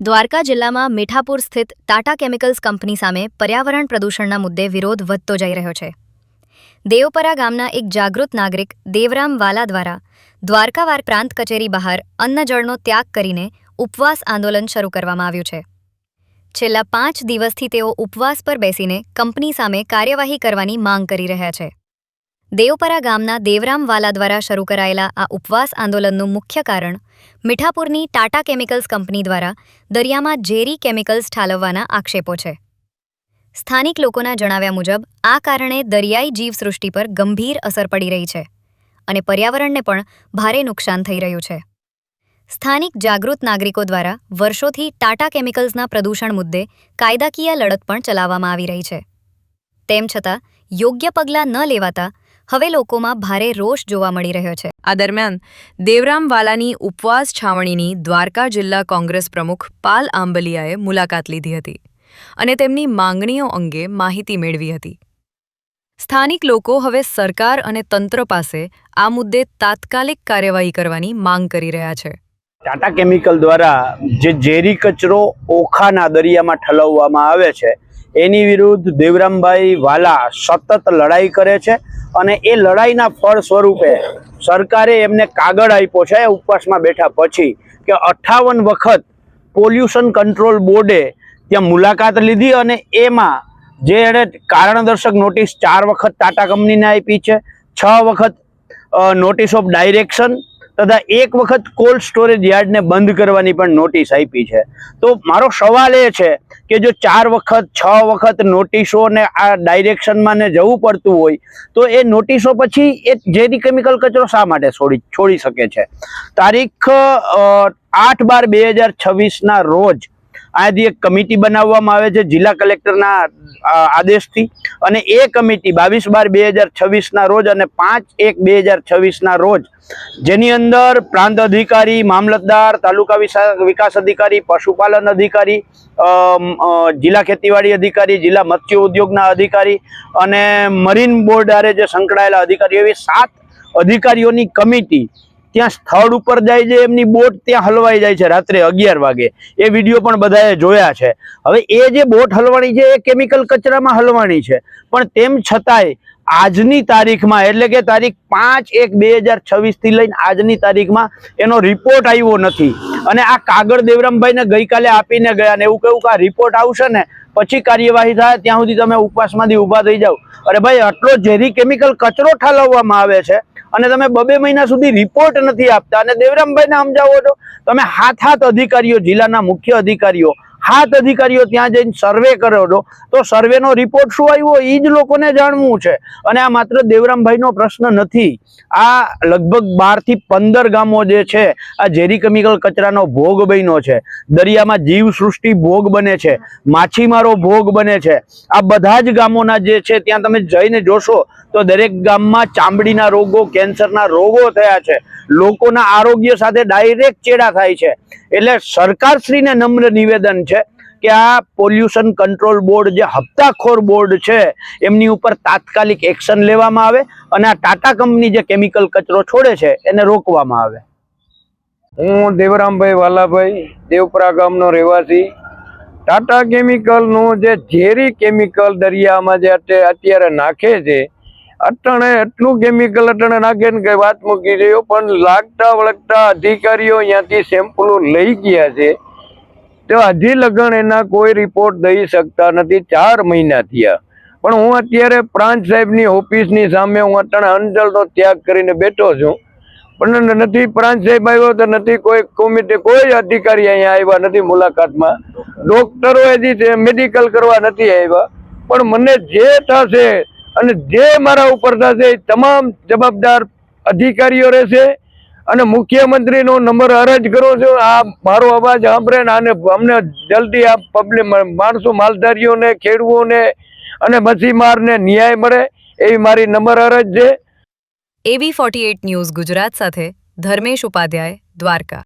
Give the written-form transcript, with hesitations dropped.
દ્વારકા જિલ્લામાં મીઠાપુર સ્થિત Tata chemicals company સામે પર્યાવરણ પ્રદૂષણના મુદ્દે વિરોધ વધતો જઈ રહ્યો છે. દેવપરા ગામના એક જાગૃત નાગરિક દેવરામ વાલા દ્વારા દ્વારકા પ્રાંત કચેરી બહાર અન્નજળનો ત્યાગ કરીને ઉપવાસ આંદોલન શરૂ કરવામાં આવ્યું છે. છેલ્લા 5 દિવસથી તેઓ ઉપવાસ પર બેસીને કંપની સામે કાર્યવાહી કરવાની માંગ કરી રહ્યા છે. દેવપરા ગામના દેવરામ વાલા દ્વારા શરૂ કરાયેલા આ ઉપવાસ આંદોલનનું મુખ્ય કારણ મીઠાપુરની ટાટા કેમિકલ્સ કંપની દ્વારા દરિયામાં ઝેરી કેમિકલ્સ ઠાલવવાના આક્ષેપો છે. સ્થાનિક લોકોના જણાવ્યા મુજબ આ કારણે દરિયાઈ જીવસૃષ્ટિ પર ગંભીર અસર પડી રહી છે અને પર્યાવરણને પણ ભારે નુકસાન થઈ રહ્યું છે. સ્થાનિક જાગૃત નાગરિકો દ્વારા વર્ષોથી ટાટા કેમિકલ્સના પ્રદૂષણ મુદ્દે કાયદાકીય લડત પણ ચલાવવામાં આવી રહી છે. તેમ છતાં યોગ્ય પગલાં ન લેવાતા હવે લોકોમાં ભારે રોષ જોવા મળી રહ્યો છે. આ દરમિયાન દેવરામ વાલાની ઉપવાસ છાવણીની દ્વારકા જિલ્લા કોંગ્રેસ પ્રમુખ પાલ આંબલિયાએ મુલાકાત લીધી હતી અને તેમની માંગણીઓ અંગે માહિતી મેળવી હતી. સ્થાનિક લોકો હવે સરકાર અને તંત્ર પાસે આ મુદ્દે તાત્કાલિક કાર્યવાહી કરવાની માંગ કરી રહ્યા છે. ટાટા કેમિકલ દ્વારા જે ઝેરી કચરો ઓખાના દરિયામાં ઠલવવામાં આવે છે એની વિરુદ્ધ દેવરામભાઈ વાલા સતત લડાઈ કરે છે અને એ લડાઈના ફળ સ્વરૂપે સરકારે એમને કાગળ આપ્યો છે ઉપવાસમાં બેઠા પછી કે 58 વખત પોલ્યુશન કંટ્રોલ બોર્ડે ત્યાં મુલાકાત લીધી અને એમાં જે એણે કારણદર્શક નોટિસ 4 વખત ટાટા કંપનીને આપી છે, 6 વખત નોટિસ ઓફ ડાયરેક્શન તથા 1 વખત કોલ્ડ સ્ટોરેજ યાર્ડને બંધ કરવાની પણ નોટિસ આપી છે. તો મારો સવાલ એ છે કે જો 4 વખત 6 વખત નોટિસો ને આ ડાયરેક્શનમાં ને જવું પડતું હોય તો એ નોટિસો પછી એ ઝેરી કેમિકલ કચરો શા માટે છોડી શકે છે? તારીખ 8/12/2026 રોજ આથી એક કમિટી બનાવવામાં આવે છે જિલ્લા કલેક્ટરના આદેશથી અને એ કમિટી 22/12/2026 રોજ અને 5/1/2026 રોજ જેની અંદર પ્રાંત અધિકારી, મામલતદાર, તાલુકા વિકાસ અધિકારી, પશુપાલન અધિકારી, જિલ્લા ખેતીવાડી અધિકારી, જિલ્લા મત્સ્ય ઉદ્યોગના અધિકારી અને મરીન બોર્ડ આરે જે સંકળાયેલા અધિકારીઓ, એવી 7 અધિકારીઓની કમિટી ત્યાં સ્થળ ઉપર જાય છે. એમની બોટ ત્યાં હલવાઈ જાય છે રાત્રે 11 વાગે. એ વિડીયો પણ બધાએ જોયા છે. હવે એ જે બોટ હલવાણી છે એ કેમિકલ કચરામાં હલવાણી છે, પણ તેમ છતાંય આજની તારીખમાં એટલે કે તારીખ 5/1/2026 થી લઈને આજની તારીખમાં એનો રિપોર્ટ આવ્યો નથી અને આ કાગળ દેવરામભાઈને ગઈકાલે આપીને ગયા ને એવું કહ્યું કે આ રિપોર્ટ આવશે ને પછી કાર્યવાહી થાય, ત્યાં સુધી તમે ઉપવાસમાંથી ઊભા થઈ જાઓ. અરે ભાઈ, આટલો ઝેરી કેમિકલ કચરો ઠાલવવામાં આવે છે અને તમે 2 મહિના સુધી રિપોર્ટ નથી આપતા અને દેવરામભાઈને સમજાવો છો. તમે હાથ અધિકારીઓ, જિલ્લાના મુખ્ય અધિકારીઓ, ત્યાં જઈને સર્વે કરો છો તો સર્વેનો રિપોર્ટ શું આવ્યો એ જ લોકોને જાણવું છે. અને આ માત્ર દેવરામભાઈનો પ્રશ્ન નથી, આ લગભગ 12 થી 15 ગામો જે છે આ ઝેરી કેમિકલ કચરાનો ભોગ બન્યો છે. દરિયામાં જીવસૃષ્ટિ ભોગ બને છે, માછીમારો ભોગ બને છે. આ બધા જ ગામોના જે છે ત્યાં તમે જઈને જોશો તો દરેક ગામમાં ચામડીના રોગો, કેન્સરના રોગો થયા છે. લોકોના આરોગ્ય સાથે ડાયરેક્ટ ચેડા થાય છે. એટલે સરકારશ્રીને નમ્ર નિવેદન છે કે આ પોલ્યુશન કંટ્રોલ બોર્ડ જે હપ્તાખોર બોર્ડ છે એમની ઉપર તાત્કાલિક એક્શન લેવામાં આવે અને આ ટાટા કંપની જે કેમિકલ કચરો છોડે છે એને રોકવામાં આવે. હું દેવરામભાઈ વાલાભાઈ, દેવપરા ગામનો રહેવાસી. ટાટા કેમિકલનું જે ઝેરી કેમિકલ દરિયામાં જે અત્યારે નાખે છે, અટણે એટલું કેમિકલ અટણે નાખે ને કઈ વાત મૂકી રહ્યો, પણ લાગતા વળગતા અધિકારીઓ અહીંયાથી સેમ્પલો લઈ ગયા છે તો હજી લગન એના કોઈ રિપોર્ટ દઈ શકતા નથી. 4 મહિના થયા, પણ હું અત્યારે પ્રાંત સાહેબની ઓફિસની સામે હું અટણે અંજળનો ત્યાગ કરીને બેઠો છું, પણ નથી પ્રાંત સાહેબ આવ્યો તો નથી કોઈ કમિટી, કોઈ અધિકારી અહીંયા આવ્યા નથી મુલાકાતમાં. ડોક્ટરો હજી મેડિકલ કરવા નથી આવ્યા. પણ મને જે થશે અને જે મારા ઉપર થશે એ તમામ જવાબદાર અધિકારીઓ રહેશે અને મુખ્યમંત્રીનો નંબર અરજ કરું છું આ મારો અવાજ સાંભળે ને અને અમને જલ્દી આ પબ્લિક માણસો, માલધારીઓને, ખેડૂતોને અને મચ્છીમારને ન્યાય મળે એવી મારી નંબર અરજ છે. AV48 ન્યૂઝ ગુજરાત સાથે ધર્મેશ ઉપાધ્યાય, દ્વારકા.